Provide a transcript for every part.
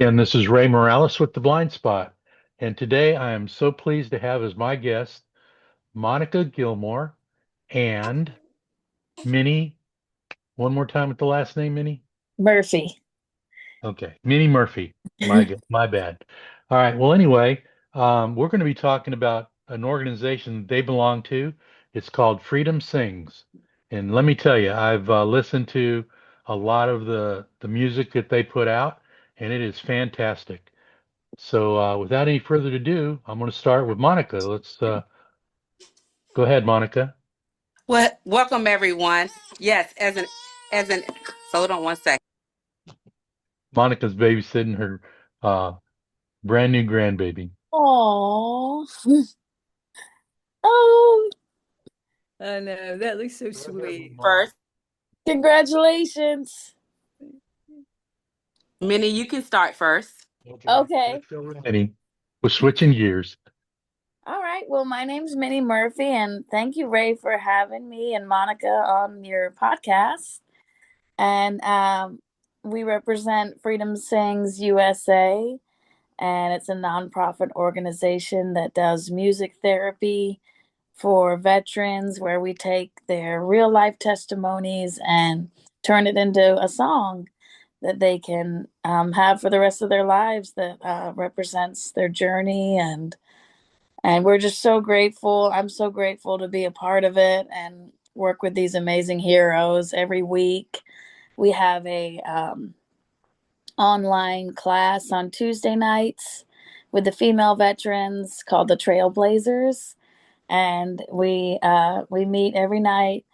And this is Ray Morales with The Blind Spot. And today I am so pleased to have as my guest Monica Gilmore and Minnie. One more time with the last name, Minnie. Murphy. Okay, Minnie Murphy. My bad. All right. Well, anyway, we're going to be talking about an organization they belong to. It's called Freedom Sings. And let me tell you, I've listened to a lot of the music that they put out, and it is fantastic. So, without any further ado, I'm going to start with Monica. Let's go ahead, Monica. Well, welcome everyone. Yes, as an hold on one second. Monica's babysitting her uh, brand new grandbaby. Oh, oh, I know. That looks so Go ahead with sweet. Mom. First, congratulations. Minnie, you can start first. Okay, Okay. let's go with Minnie. We're switching gears. All right. Well, my name's Minnie Murphy, and thank you, Ray, for having me and Monica on your podcast. And we represent Freedom Sings USA, and it's a nonprofit organization that does music therapy for veterans, where we take their real life testimonies and turn it into a song that they can have for the rest of their lives that represents their journey, and we're just so grateful. I'm so grateful to be a part of it and work with these amazing heroes every week. We have a online class on Tuesday nights with the female veterans called the Trailblazers, and we meet every night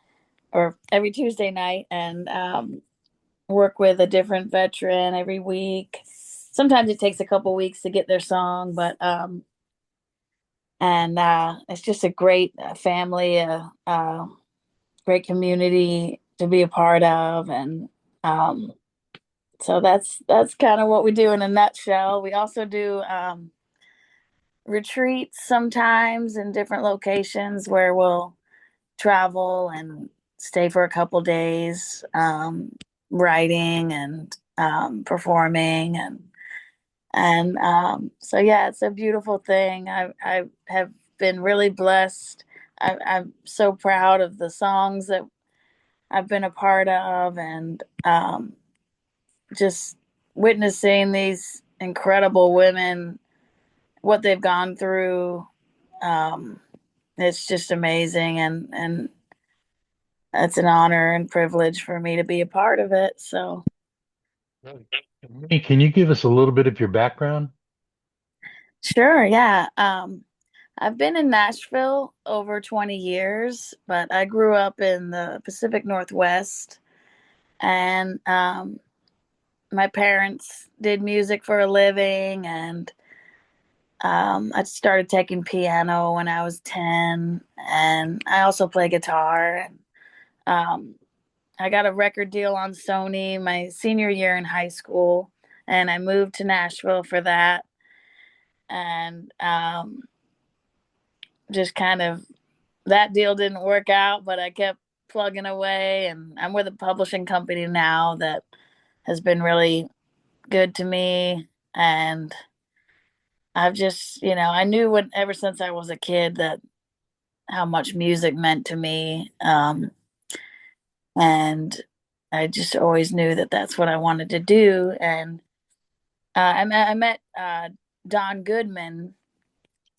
or every Tuesday night and work with a different veteran every week. Sometimes it takes a couple weeks to get their song, but and it's just a great family, great community to be a part of, and um, so that's kind of what we do in a nutshell. We also do retreats sometimes in different locations where we'll travel and stay for a couple days, writing and performing, and so yeah, it's a beautiful thing. I have been really blessed. I'm so proud of the songs that I've been a part of, and just witnessing these incredible women, what they've gone through. Um, it's just amazing, and it's an honor and privilege for me to be a part of it. So Right. Minnie, can you give us a little bit of your background? sure, yeah. I've been in Nashville over 20 years, but I grew up in the Pacific Northwest, and my parents did music for a living, and I started taking piano when I was 10, and I also play guitar. Um, I got a record deal on Sony my senior year in high school, and I moved to Nashville for that. And just kind of that deal didn't work out, but I kept plugging away, and I'm with a publishing company now that has been really good to me. And I've just, I knew when ever since I was a kid that how much music meant to me. And I just always knew that that's what I wanted to do. And I met Don Goodman,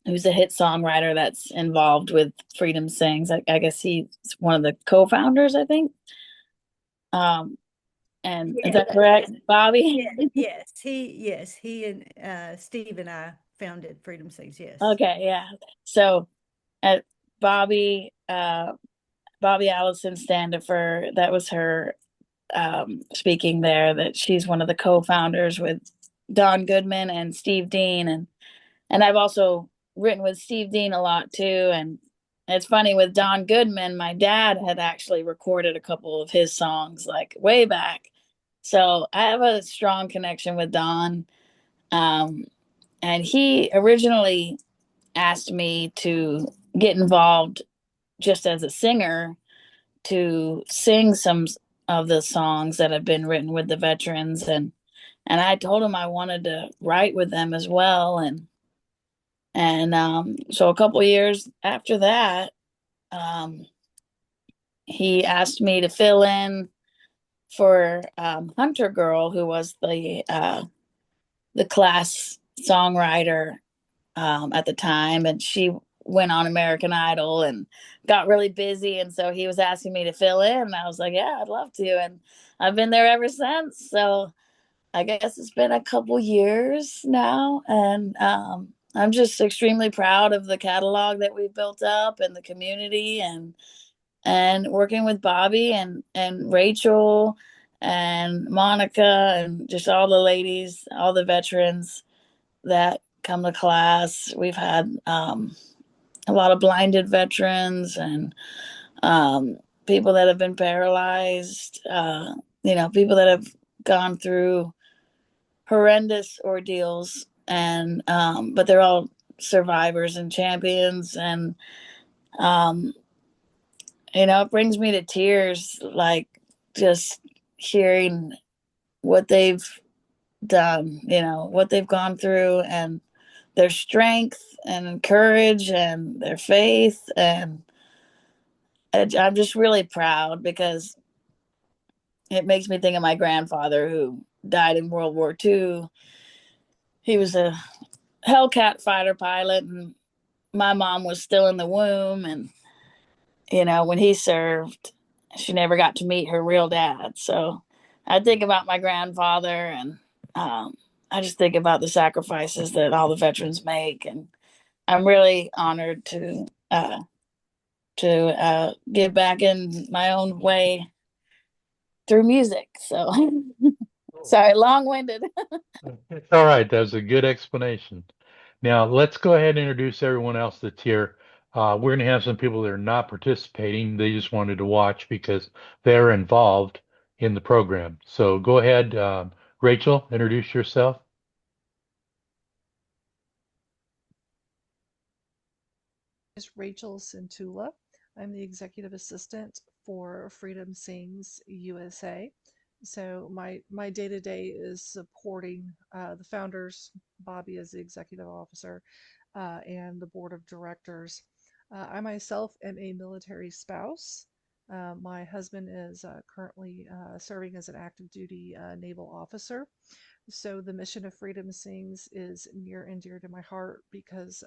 who's a hit songwriter that's involved with Freedom Sings. I guess he's one of the co-founders, I think. Um, and is that correct, Bobby? He and Steve and I founded Freedom Sings. Yes. Okay, yeah. So at Bobby, Bobby Allison Standifer, that was her speaking there. That she's one of the co-founders with Don Goodman and Steve Dean, and I've also written with Steve Dean a lot too. And it's funny with Don Goodman, my dad had actually recorded a couple of his songs like way back. So I have a strong connection with Don. Um, and he originally asked me to get involved just as a singer to sing some of the songs that have been written with the veterans. And and I told him I wanted to write with them as well. And so a couple years after that, um, he asked me to fill in for Hunter Girl, who was the class songwriter at the time, and she went on American Idol and got really busy, and so he was asking me to fill in, and I was like, yeah, I'd love to, and I've been there ever since. So I guess it's been a couple years now, and I'm just extremely proud of the catalog that we've built up and the community, and working with Bobby and Rachel and Monica and just all the ladies, all the veterans that come to class. We've had a lot of blinded veterans and people that have been paralyzed, people that have gone through horrendous ordeals, and but they're all survivors and champions. And um, it brings me to tears, like just hearing what they've done, what they've gone through, and their strength and courage and their faith. And I'm just really proud because it makes me think of my grandfather who died in World War II. He was a Hellcat fighter pilot, and my mom was still in the womb. And, when he served, she never got to meet her real dad. So I think about my grandfather, and I just think about the sacrifices that all the veterans make. And I'm really honored to give back in my own way through music. So sorry, long winded. It's all right. That was a good explanation. Now, let's go ahead and introduce everyone else that's here. We're going to have some people that are not participating. They just wanted to watch because they're involved in the program. So go ahead, Rachel, introduce yourself. Is Rachel Centula. I'm the executive assistant for Freedom Sings USA. So my day to day is supporting the founders, Bobby as the executive officer, and the board of directors. I myself am a military spouse. My husband is currently serving as an active duty naval officer. So the mission of Freedom Sings is near and dear to my heart because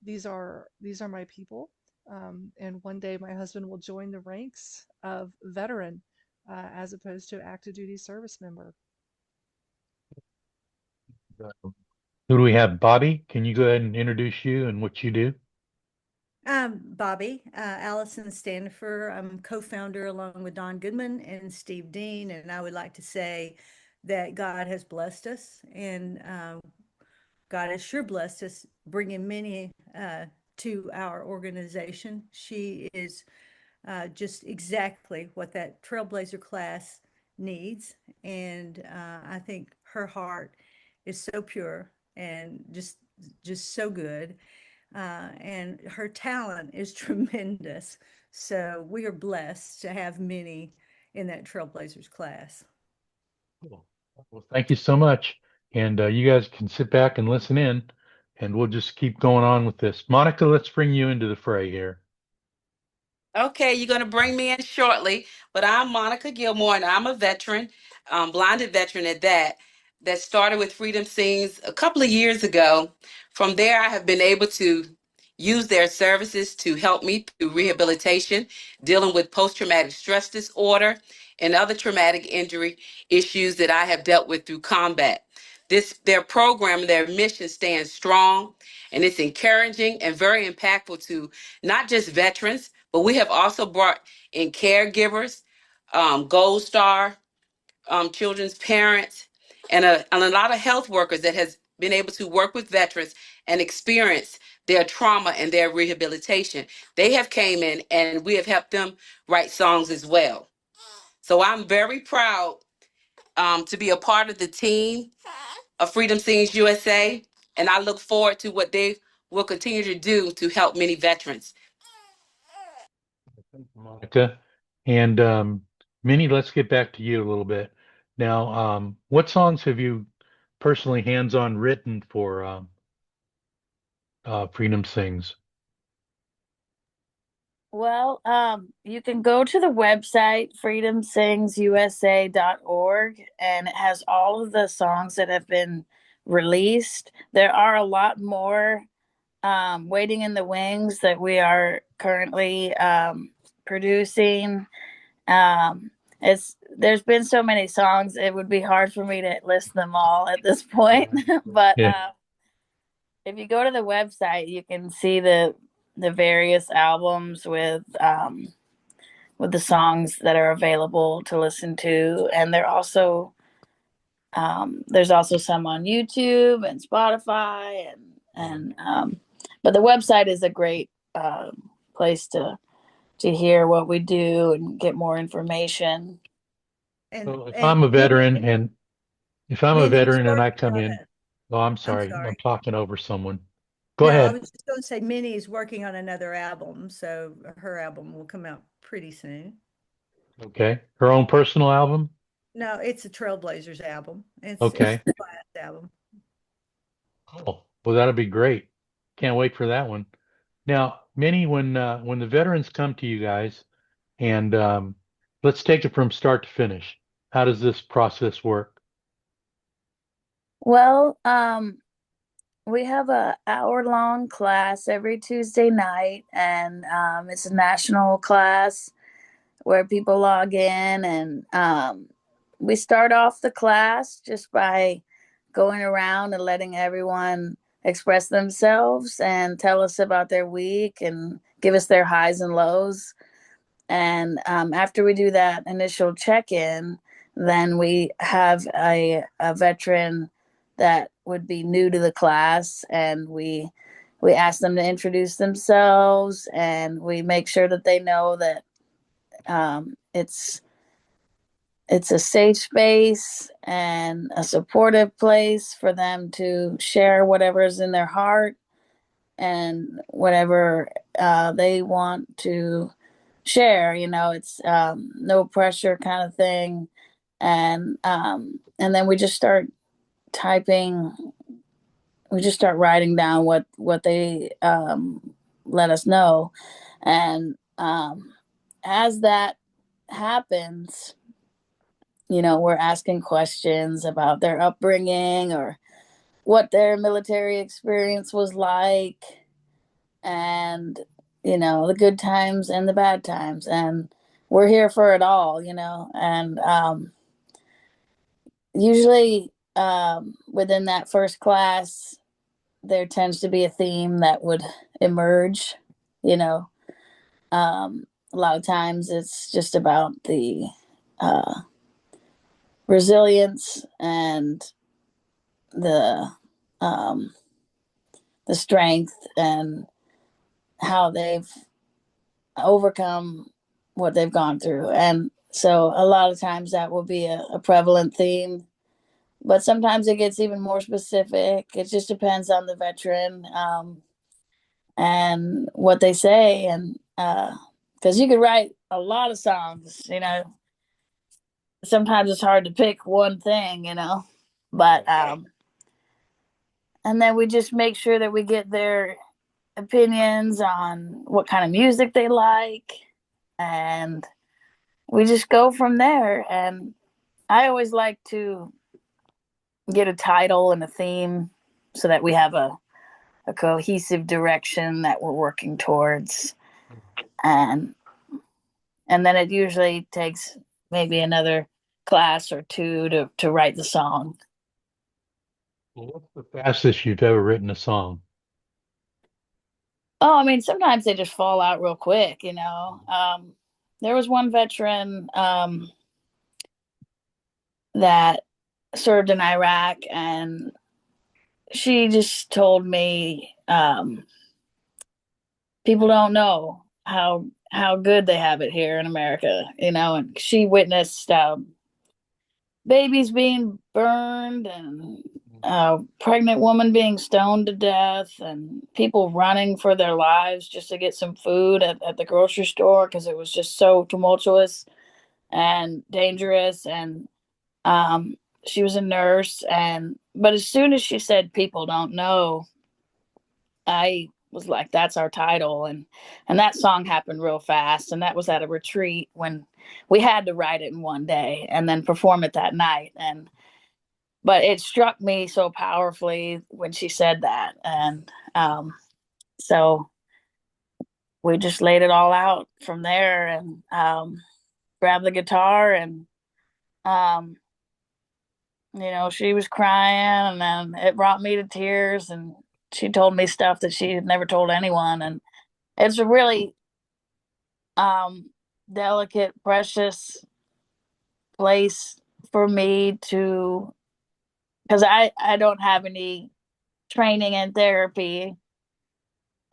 these are my people. And one day my husband will join the ranks of veteran as opposed to active duty service member. Who do we have? Bobby, can you go ahead and introduce you and what you do? Bobby, Allison Standifer. I'm co-founder along with Don Goodman and Steve Dean, and I would like to say that God has blessed us, and God has sure blessed us bringing Minnie to our organization. She is just exactly what that Trailblazer class needs, and I think her heart is so pure and just so good, and her talent is tremendous. So we are blessed to have Minnie in that Trailblazers class. Cool. Well, thank you so much. And you guys can sit back and listen in, and we'll just keep going on with this. Monica, let's bring you into the fray here. Okay, you're going to bring me in shortly, but I'm Monica Gilmore, and I'm a veteran, blinded veteran at that, that started with Freedom Sings a couple of years ago. From there, I have been able to use their services to help me through rehabilitation, dealing with post-traumatic stress disorder and other traumatic injury issues that I have dealt with through combat. Their program, their mission stands strong, and it's encouraging and very impactful to not just veterans, but we have also brought in caregivers, Gold Star, children's parents, and a lot of health workers that has been able to work with veterans and experience their trauma and their rehabilitation. They have came in and we have helped them write songs as well. So I'm very proud to be a part of the team of Freedom Sings USA, and I look forward to what they will continue to do to help many veterans. Thank you, Monica. And Minnie, let's get back to you a little bit. Now, what songs have you personally hands-on written for Freedom Sings? Well, you can go to the website freedomsingsusa.org, and it has all of the songs that have been released. There are a lot more waiting in the wings that we are currently producing. It's There's been so many songs, it would be hard for me to list them all at this point. But Yeah. if you go to the website, you can see the various albums with the songs that are available to listen to, and there's also some on YouTube and Spotify, and but the website is a great place to hear what we do and get more information. So if And I'm a veteran and if I'm a Minnie's veteran and I working come on in, it. oh, I'm I'm sorry, I'm sorry. talking over someone. Go No, I ahead. was just going to say Minnie's working on another album, so her album will come out pretty soon. Okay. Her own personal album? No, it's a Trailblazers album. It's Okay. the last album. Oh, well, that'll be great. Can't wait for that one. Now, Minnie, when the veterans come to you guys, and let's take it from start to finish. How does this process work? Well, we have a hour long class every Tuesday night, and it's a national class where people log in, and we start off the class just by going around and letting everyone express themselves and tell us about their week and give us their highs and lows. And after we do that initial check in, then we have a veteran that would be new to the class, and we ask them to introduce themselves, and we make sure that they know that it's a safe space and a supportive place for them to share whatever is in their heart and whatever they want to share. It's no pressure kind of thing, and then we just start typing. We just start writing down what they let us know, and as that happens, we're asking questions about their upbringing or what their military experience was like, and the good times and the bad times, and we're here for it all. And usually within that first class there tends to be a theme that would emerge. you know a lot of times it's just about the uh, resilience and the um, the strength and how they've overcome what they've gone through. And so a lot of times that will be a prevalent theme, but sometimes it gets even more specific. It just depends on the veteran, and what they say. And because you could write a lot of songs, sometimes it's hard to pick one thing, but and then we just make sure that we get their opinions on what kind of music they like, and we just go from there. And I always like to get a title and a theme so that we have a cohesive direction that we're working towards. and and then it usually takes maybe another class or two to write the song. Well, what's the fastest you've ever written a song? Oh, I mean, sometimes they just fall out real quick. There was one veteran that served in Iraq, and she just told me, people don't know how good they have it here in America. And she witnessed babies being burned, and a pregnant woman being stoned to death, and people running for their lives just to get some food at the grocery store because it was just so tumultuous and dangerous. And Um, she was a nurse, but as soon as she said people don't know, I was like, that's our title. And that song happened real fast. And that was at a retreat when we had to write it in one day and then perform it that night. But it struck me so powerfully when she said that. And so we just laid it all out from there, and grabbed the guitar, and um, she was crying, and then it brought me to tears, and she told me stuff that she had never told anyone. And it's a really um, delicate, precious place for me to, because I don't have any training in therapy.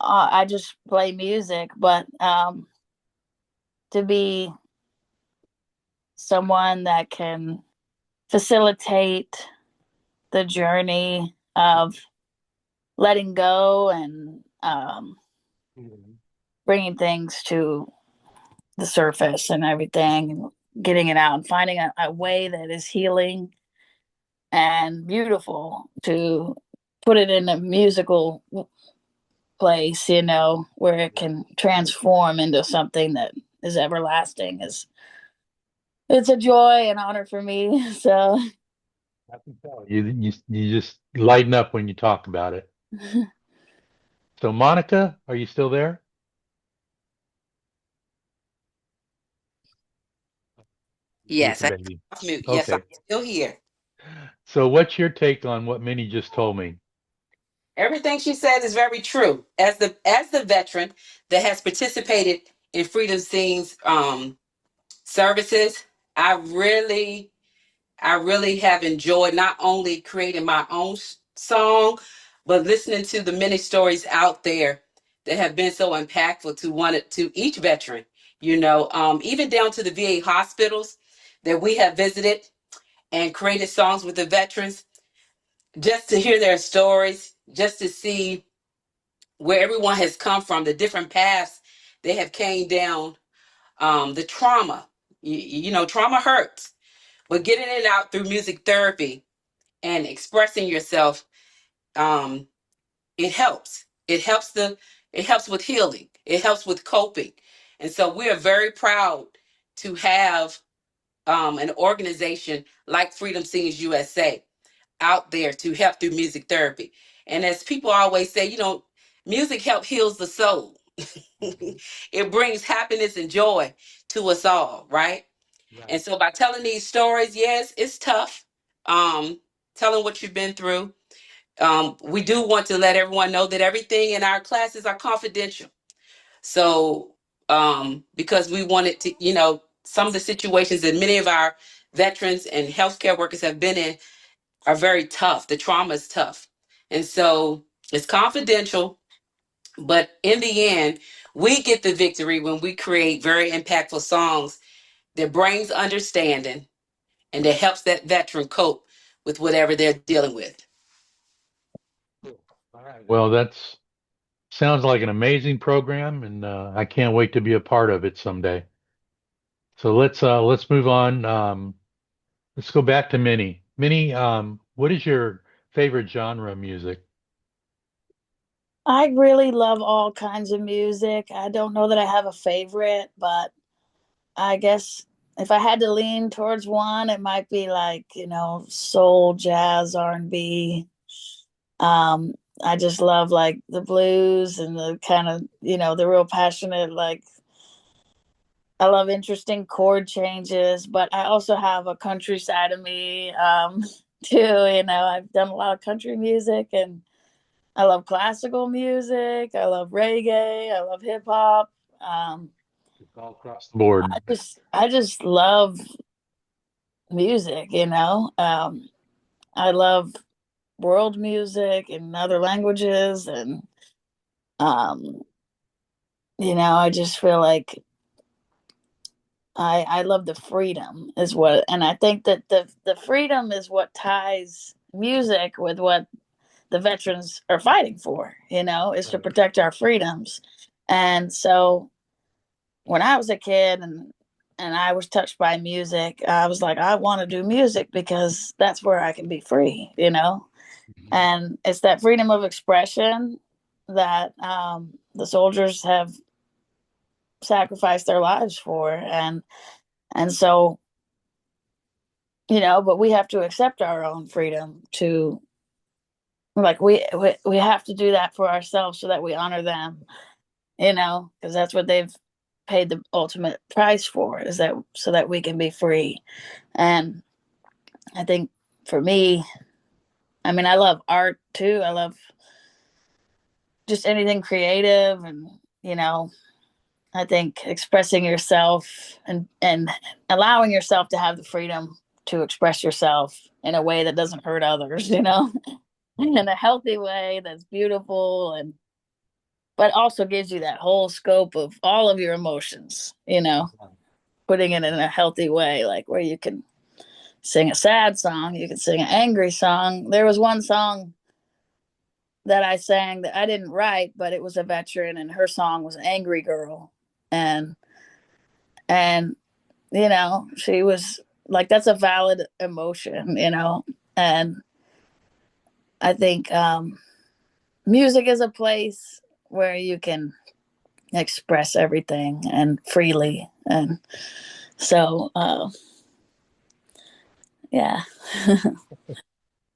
I just play music, but to be someone that can facilitate the journey of letting go and bringing things to the surface and everything, and getting it out and finding a way that is healing and beautiful to put it in a musical place, where it can transform into something that is everlasting. It's a joy and honor for me. So I can tell you just lighten up when you talk about it. So Monica, are you still there? Yes, Sleeping I baby. off mute. Yes, I'm Okay. still here. So what's your take on what Minnie just told me? Everything she said is very true. As the veteran that has participated in Freedom Sings services, I really I really have enjoyed not only creating my own song, but listening to the many stories out there that have been so impactful to each veteran. Even down to the VA hospitals that we have visited and created songs with the veterans, just to hear their stories, just to see where everyone has come from, the different paths they have came down, the trauma. Trauma hurts, but getting it out through music therapy and expressing yourself, um, it helps. It helps with healing. It helps with coping, and so we are very proud to have an organization like Freedom Singers USA out there to help through music therapy. And as people always say, music help heals the soul. It brings happiness and joy to us all, right? And Right. so by telling these stories, yes, it's tough. Telling what you've been through. We do want to let everyone know that everything in our classes are confidential. So, because we wanted to, some of the situations that many of our veterans and healthcare workers have been in are very tough. The trauma is tough. And so it's confidential, but in the end, we get the victory when we create very impactful songs that brings understanding and that helps that veteran cope with whatever they're dealing with. Cool. All right. Well, that's sounds like an amazing program, and I can't wait to be a part of it someday. So let's move on. Let's go back to Minnie. Minnie, what is your favorite genre of music? I really love all kinds of music. I don't know that I have a favorite, but I guess if I had to lean towards one, it might be like, soul, jazz, R&B. Um, I just love like the blues and the kind of, the real passionate, like I love interesting chord changes, but I also have a country side of me, too. I've done a lot of country music, and I love classical music. I love reggae. I love hip hop. Um, It's all across the board. I just love music. I love world music in other languages, and um, I just feel like I love the freedom is what, and I think that the freedom is what ties music with what the veterans are fighting for, is to Right. protect our freedoms. And so when I was a kid, and I was touched by music. I was like, I want to do music because that's where I can be free, you know? Mhm. And it's that freedom of expression that the soldiers have sacrificed their lives for. And so, you know, but we have to accept our own freedom to, like, we have to do that for ourselves so that we honor them, you know, because that's what they've paid the ultimate price for, is that so that we can be free. And I think for me, I mean, I love art too. I love just anything creative, and you know, I think expressing yourself and allowing yourself to have the freedom to express yourself in a way that doesn't hurt others, you know, in a healthy way that's beautiful, and but also gives you that whole scope of all of your emotions, you know, putting it in a healthy way, like where you can sing a sad song, you can sing an angry song. There was one song that I sang that I didn't write, but it was a veteran, and her song was Angry Girl. And and you know, she was like, that's a valid emotion, you know. And I think music is a place where you can express everything and freely. And so yeah.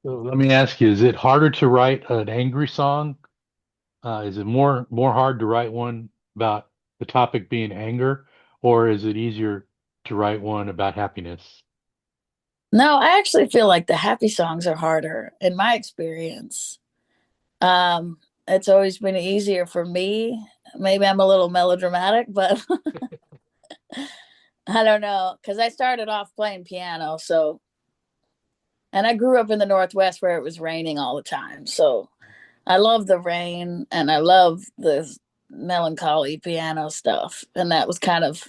So let me ask you, is it harder to write an angry song? Is it more hard to write one about the topic being anger, or is it easier to write one about happiness? No, I actually feel like the happy songs are harder in my experience. um it's always been easier for me. Maybe I'm a little melodramatic, but I don't know, because I started off playing piano. So, and I grew up in the Northwest where it was raining all the time. So I love the rain and I love the melancholy piano stuff. And that was kind of,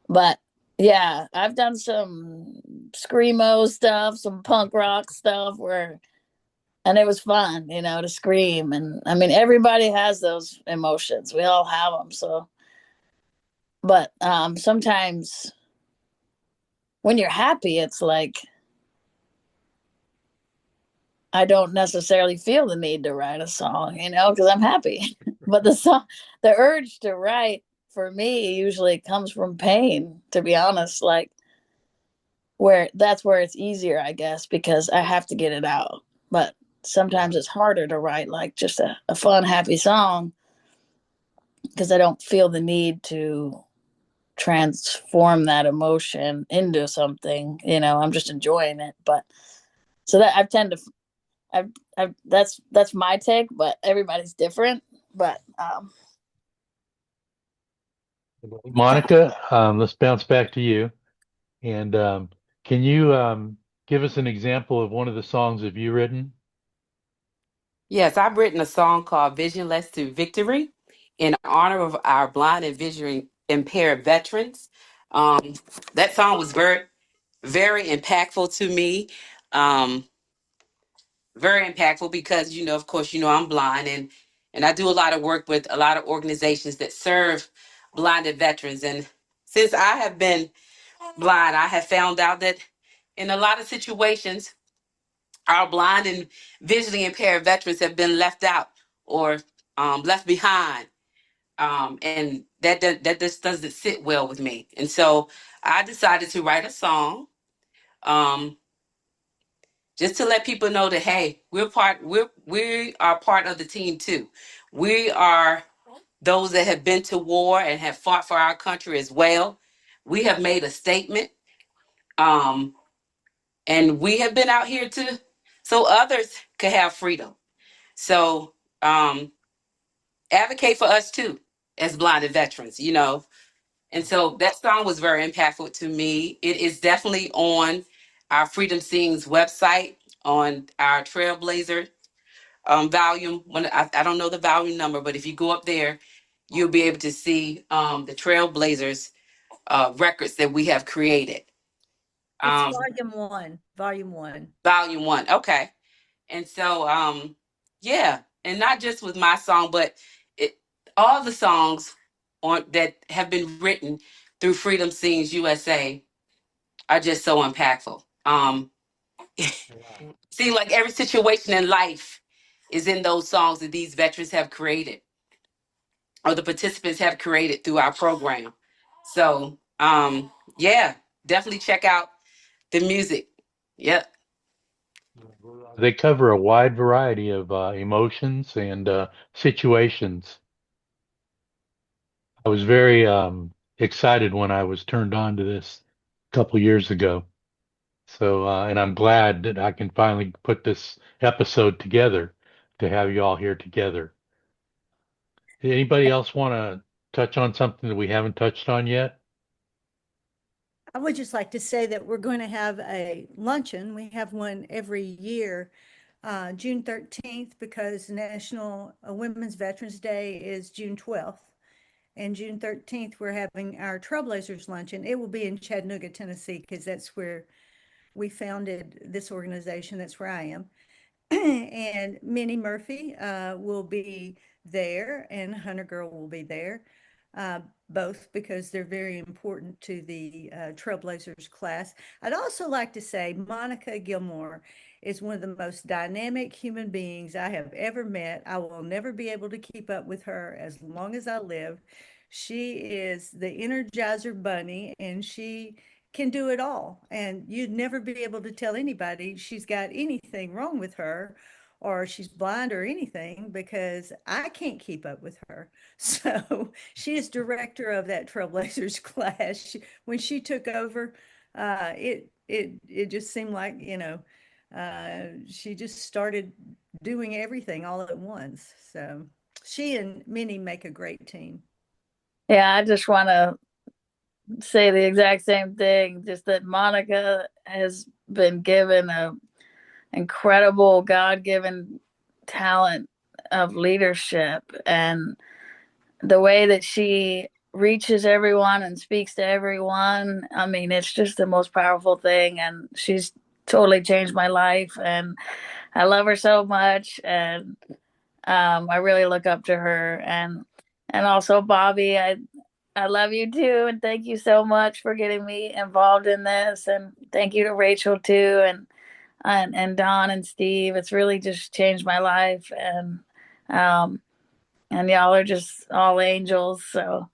but yeah, I've done some screamo stuff, some punk rock stuff where, and it was fun, you know, to scream. And I mean, everybody has those emotions. We all have them. So, but sometimes when you're happy, it's like, I don't necessarily feel the need to write a song, you know, because I'm happy. But the urge to write for me usually comes from pain, to be honest. Like, where that's where it's easier, I guess, because I have to get it out. But sometimes it's harder to write like just a fun, happy song because I don't feel the need to transform that emotion into something. You know, I'm just enjoying it. But so that I've tend to that's my take, but everybody's different. But Monica, let's bounce back to you. And can you give us an example of one of the songs have you written? Yes, I've written a song called Visionless to Victory in honor of our blind and vision impaired veterans. Um, that song was very impactful to me. Um, very impactful because, of course, I'm blind, and I do a lot of work with a lot of organizations that serve blinded veterans. And since I have been blind, I have found out that in a lot of situations, our blind and visually impaired veterans have been left out or left behind, and that just doesn't sit well with me. And so I decided to write a song, um, just to let people know that, hey, we are part of the team too. We are those that have been to war and have fought for our country as well. We have made a statement, um, and we have been out here to so others could have freedom. So um, advocate for us too as blinded veterans. And so that song was very impactful to me. It is definitely on our Freedom Sings website, on our Trailblazer volume. I don't know the volume number, but if you go up there, you'll be able to see the Trailblazers records that we have created. It's Um, volume 1. volume one. Okay. And so, yeah, and not just with my song, but it, all the songs that have been written through Freedom Sings USA are just so impactful. Seems like every situation in life is in those songs that these veterans have created or the participants have created through our program. So, yeah, definitely check out the music. Yep. They cover a wide variety of emotions and situations. I was very excited when I was turned on to this a couple years ago. So, and I'm glad that I can finally put this episode together to have you all here together. Anybody else want to touch on something that we haven't touched on yet? I would just like to say that we're going to have a luncheon. We have one every year, June 13th, because National Women's Veterans Day is June 12th. And June 13th, we're having our Trailblazers luncheon. It will be in Chattanooga, Tennessee, because that's where we founded this organization. That's where I am. And Minnie Murphy will be there, and Hunter Girl will be there, uh, both because they're very important to the Trailblazers class. I'd also like to say Monica Gilmore is one of the most dynamic human beings I have ever met. I will never be able to keep up with her as long as I live. She is the Energizer Bunny, and she can do it all. And you'd never be able to tell anybody she's got anything wrong with her or she's blind or anything because I can't keep up with her. So she is director of that Trailblazers class. When she took over, it just seemed like, she just started doing everything all at once. So she and Minnie make a great team. Yeah, I just want to say the exact same thing, just that Monica has been given a incredible God-given talent of leadership, and the way that she reaches everyone and speaks to everyone. I mean, it's just the most powerful thing, and she's totally changed my life, and I love her so much, and I really look up to her, and also Bobby, I love you too, and thank you so much for getting me involved in this, and thank you to Rachel too, and Don and Steve. It's really just changed my life, um, and y'all are just all angels. So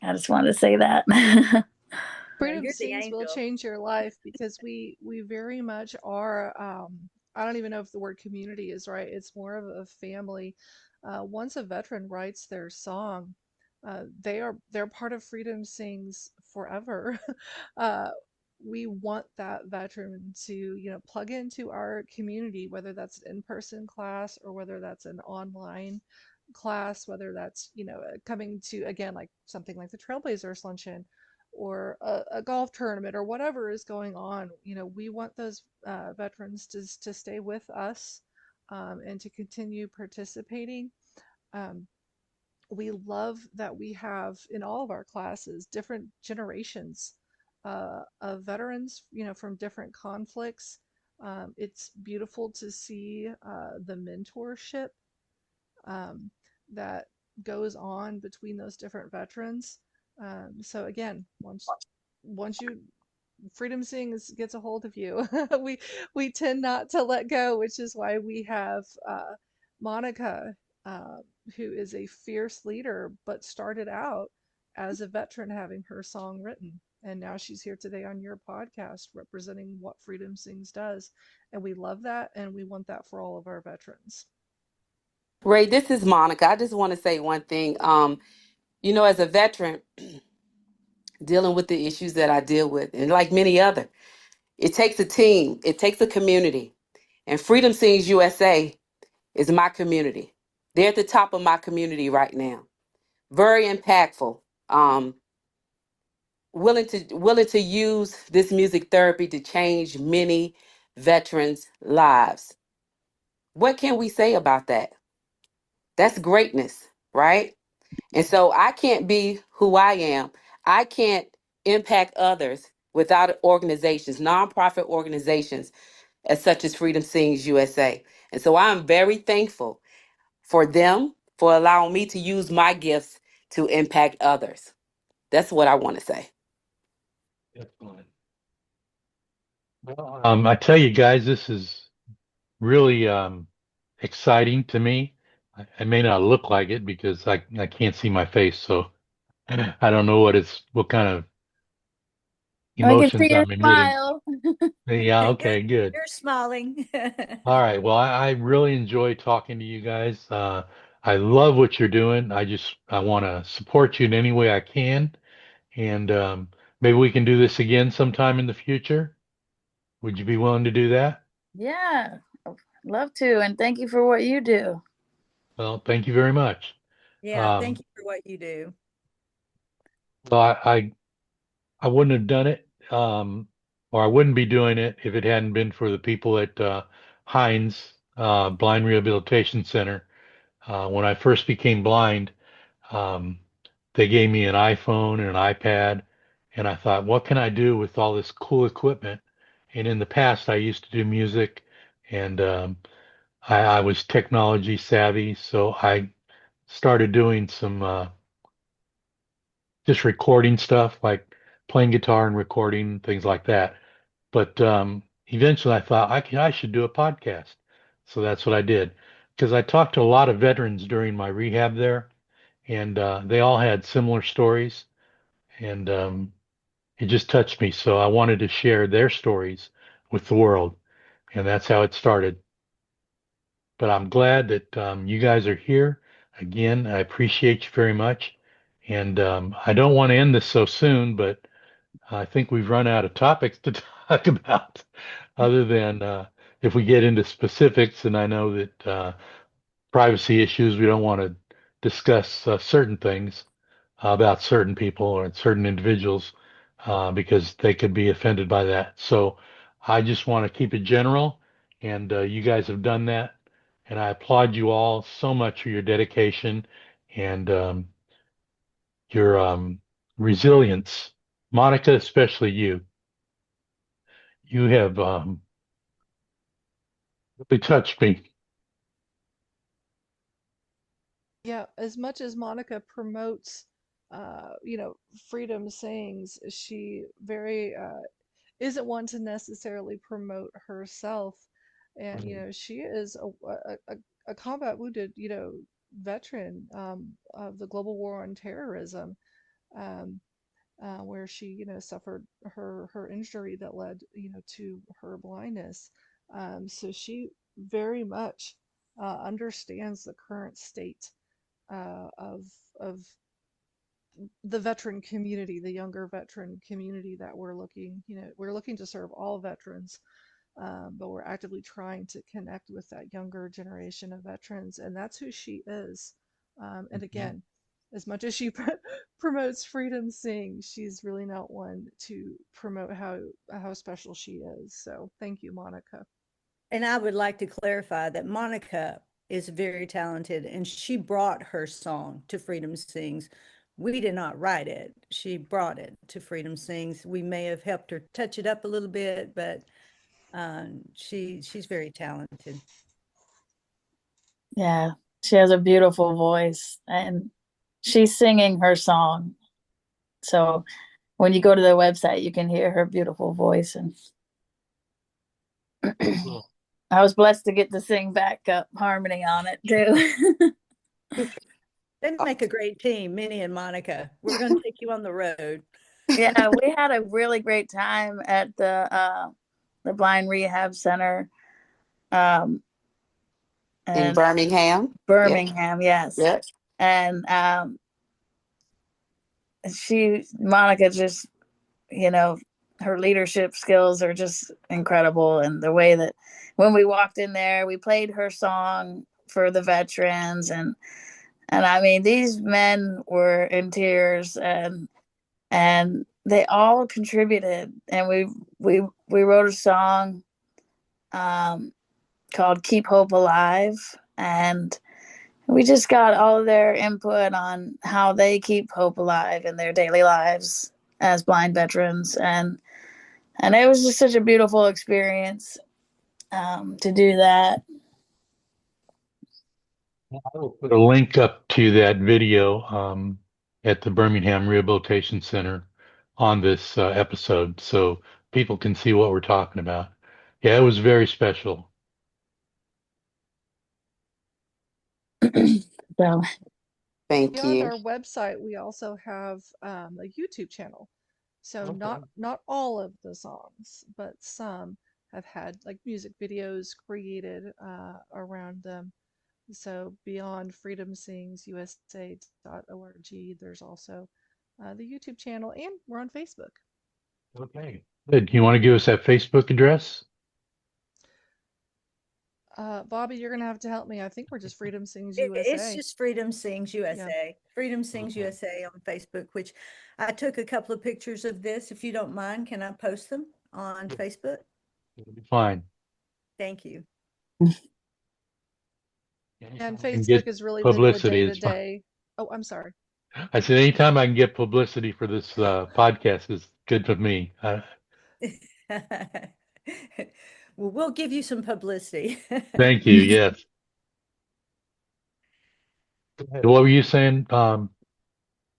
I just wanted to say that. Freedom You're the Sings will angel. change your life because we very much are. I don't even know if the word community is right. It's more of a family. Once a veteran writes their song, they're part of Freedom Sings forever. uh, we want that veteran to plug into our community, whether that's an in-person class or whether that's an online class, whether that's coming to, again, like something like the Trailblazers luncheon or a golf tournament or whatever is going on. We want those veterans to stay with us, and to continue participating. um, we love that we have in all of our classes different generations of veterans, from different conflicts. It's beautiful to see the mentorship um, that goes on between those different veterans. So again, once you Freedom Sings gets a hold of you, we tend not to let go, which is why we have Monica, uh, who is a fierce leader, but started out as a veteran having her song written. And now she's here today on your podcast representing what Freedom Sings does. And we love that, and we want that for all of our veterans. Ray, this is Monica. I just want to say one thing. As a veteran dealing with the issues that I deal with, and like many other, it takes a team, it takes a community. And Freedom Sings USA is my community. They're at the top of my community right now. Very impactful. Um, willing to use this music therapy to change many veterans' lives. What can we say about that? That's greatness, right? And so I can't be who I am. I can't impact others without organizations, nonprofit organizations, as such as Freedom Sings USA. And so I'm very thankful for them for allowing me to use my gifts to impact others. That's what I want to say. Excellent. Well, I tell you guys, this is really exciting to me. I may not look like it because I can't see my face, so I don't know what kind of We can see emotions your I'm emitting. smile. Yeah, You're okay, good. you're smiling. All right. Well, I really enjoy talking to you guys. I love what you're doing. I want to support you in any way I can, and maybe we can do this again sometime in the future. Would you be willing to do that? Yeah, love to. And thank you for what you do. Well, thank you very much. Yeah, thank Um, you for what you do. well, I wouldn't have done it, or I wouldn't be doing it if it hadn't been for the people at Hines Blind Rehabilitation Center. When I first became blind, um, they gave me an iPhone and an iPad, and I thought, what can I do with all this cool equipment? And in the past, I used to do music, and I was technology savvy, so I started doing some just recording stuff, like playing guitar and recording things like that. But eventually, I thought I should do a podcast, so that's what I did. Because I talked to a lot of veterans during my rehab there, and they all had similar stories, and it just touched me. So I wanted to share their stories with the world, and that's how it started. But I'm glad that you guys are here. Again, I appreciate you very much. And I don't want to end this so soon, but I think we've run out of topics to talk about, other than if we get into specifics. And I know that privacy issues, we don't want to discuss certain things about certain people or certain individuals because they could be offended by that. So I just want to keep it general, and you guys have done that, and I applaud you all so much for your dedication and your resilience. Monica, especially you. You have really touched me. Yeah, as much as Monica promotes, Freedom Sings, she very isn't one to necessarily promote herself. And, she is a combat wounded, veteran of the global war on terrorism, um, where she, suffered her injury that led, to her blindness. So she very much understands the current state of of the veteran community, the younger veteran community that we're looking to serve all veterans, but we're actively trying to connect with that younger generation of veterans, and that's who she is. And Mhm. again, as much as she promotes Freedom Sing, she's really not one to promote how special she is. So thank you, Monica. And I would like to clarify that Monica is very talented and she brought her song to Freedom Sings. We did not write it. She brought it to Freedom Sings. We may have helped her touch it up a little bit, but she's very talented. Yeah, she has a beautiful voice and she's singing her song. So when you go to their website, you can hear her beautiful voice. And Cool. I was blessed to get to sing backup harmony on it too. They make a great team, Minnie and Monica. We're going to take you on the road. Yeah, we had a really great time at the blind rehab center um In and Birmingham. Yep. Birmingham, yes. Yep. And Monica just, you know, her leadership skills are just incredible. And the way that when we walked in there, we played her song for the veterans, and I mean, these men were in tears, and they all contributed, and we wrote a song um, called "Keep Hope Alive," and we just got all of their input on how they keep hope alive in their daily lives as blind veterans, and it was just such a beautiful experience to do that. I will put a link up to that video. at the Birmingham Rehabilitation Center on this episode so people can see what we're talking about. Yeah, it was very special. So, Thank Beyond you. our website, we also have a YouTube channel. So Okay. not all of the songs, but some have had like music videos created around them. So beyond freedomsingsusa.org, there's also the YouTube channel, and we're on Facebook. Okay. Good. You want to give us that Facebook address? Bobby, you're gonna have to help me. I think we're just Freedom Sings It's USA. just Freedom Sings Yeah. USA. Freedom Sings Okay. USA on Facebook, which I took a couple of pictures of this. If you don't mind, can I post them on Yeah, Facebook? it'll be fine. Thank you. And Anytime I can Facebook get is really the publicity, day to it's fine. day. Oh, I'm sorry. I said anytime I can get publicity for this podcast is good for me. Well, we'll give you some publicity. Thank you. Yes. What were you saying, Oh,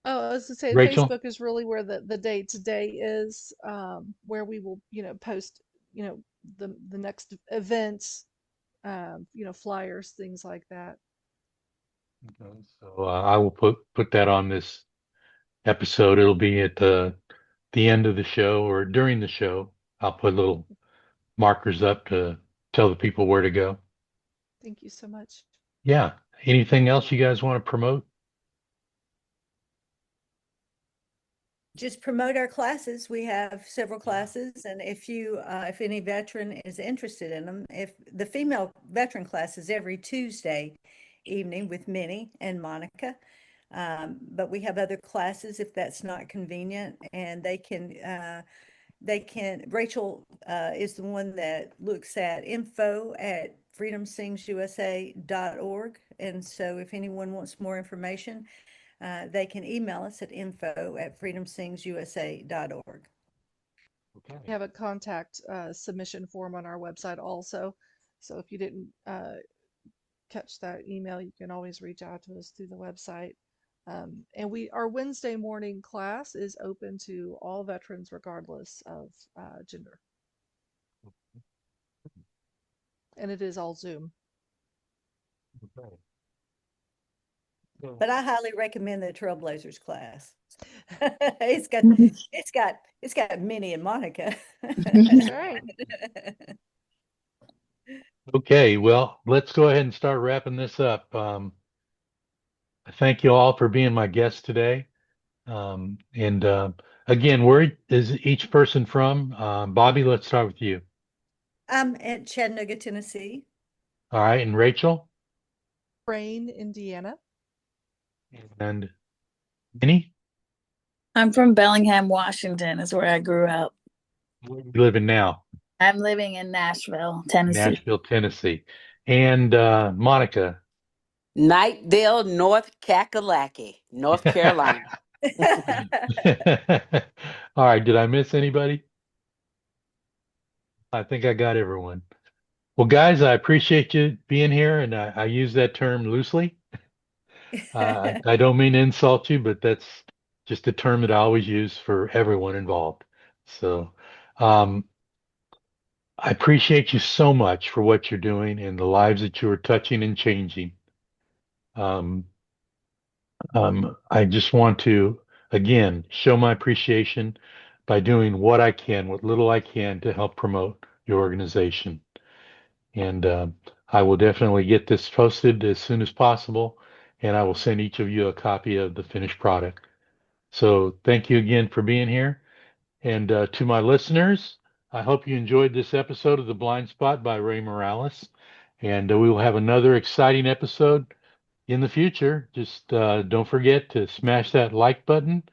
I was to say Rachel? Facebook is really where the day to day is, where we will, post, the next events, flyers, things like that. Okay, so I will put that on this episode. It'll be at the end of the show or during the show. I'll put little markers up to tell the people where to go. Thank you so much. Yeah. Anything else you guys want to promote? Just promote our classes. We have several Yeah. classes, and if any veteran is interested in them, if the female veteran class is every Tuesday evening with Minnie and Monica. But we have other classes if that's not convenient, and Rachel is the one that looks at info@freedomsingsusa.org. And so if anyone wants more information, they can email us at info@freedomsingsusa.org. We Okay. have a contact submission form on our website also. So if you didn't catch that email, you can always reach out to us through the website. And our Wednesday morning class is open to all veterans, regardless of gender, and it is all Zoom. Okay. But I highly recommend the Trailblazers class. It's got it's got Minnie and Monica. That's right. Okay, well, let's go ahead and start wrapping this up. I thank you all for being my guests today. And again, where is each person from? Bobby, let's start with you. I'm at Chattanooga, Tennessee. All right, and Rachel Brain, Indiana. and Minnie, I'm from Bellingham, Washington, is where I grew up. where you living now? I'm living in Nashville, Tennessee. Nashville, Tennessee. And Monica. Knightdale, North Kakalaki, North Carolina. All right, did I miss anybody? I think I got everyone. Well, guys, I appreciate you being here, and I use that term loosely. I don't mean to insult you, but that's just a term that I always use for everyone involved. So, um, I appreciate you so much for what you're doing and the lives that you are touching and changing. Um, I just want to, again, show my appreciation by doing what I can, what little I can to help promote your organization. And I will definitely get this posted as soon as possible, and I will send each of you a copy of the finished product. So thank you again for being here. And to my listeners, I hope you enjoyed this episode of The Blind Spot by Ray Morales. And we will have another exciting episode in the future. Just don't forget to smash that like button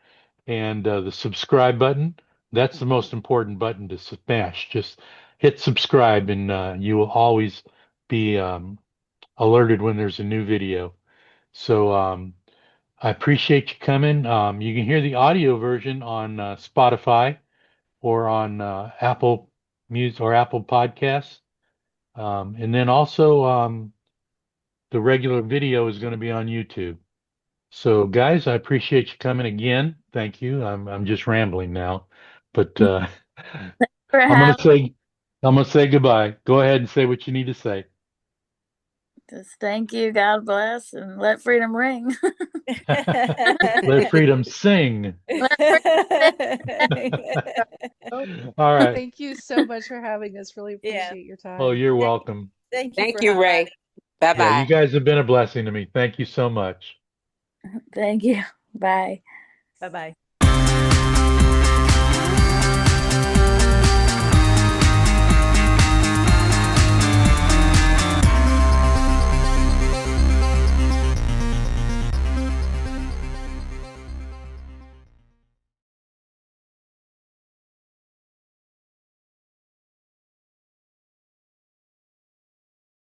and the subscribe button. That's the most important button to smash. Just hit subscribe, and you will always be alerted when there's a new video. So I appreciate you coming. You can hear the audio version on Spotify or on Apple Music or Apple Podcasts. And then also the regular video is going to be on YouTube. So, guys, I appreciate you coming again. Thank you. I'm just rambling now, but For I'm gonna having say I'm gonna say goodbye. Go ahead and say what you need to say. us. Thank you. God bless, and let freedom ring. Let freedom sing. Let freedom All right. Thank you so much for having us. Really Yeah. appreciate your Oh, time. you're Thank, welcome. thank you Thank for you, Ray. highlighting. Bye Yeah, bye. you guys have been a blessing to me. Thank you so much. Thank you. Bye. Bye bye.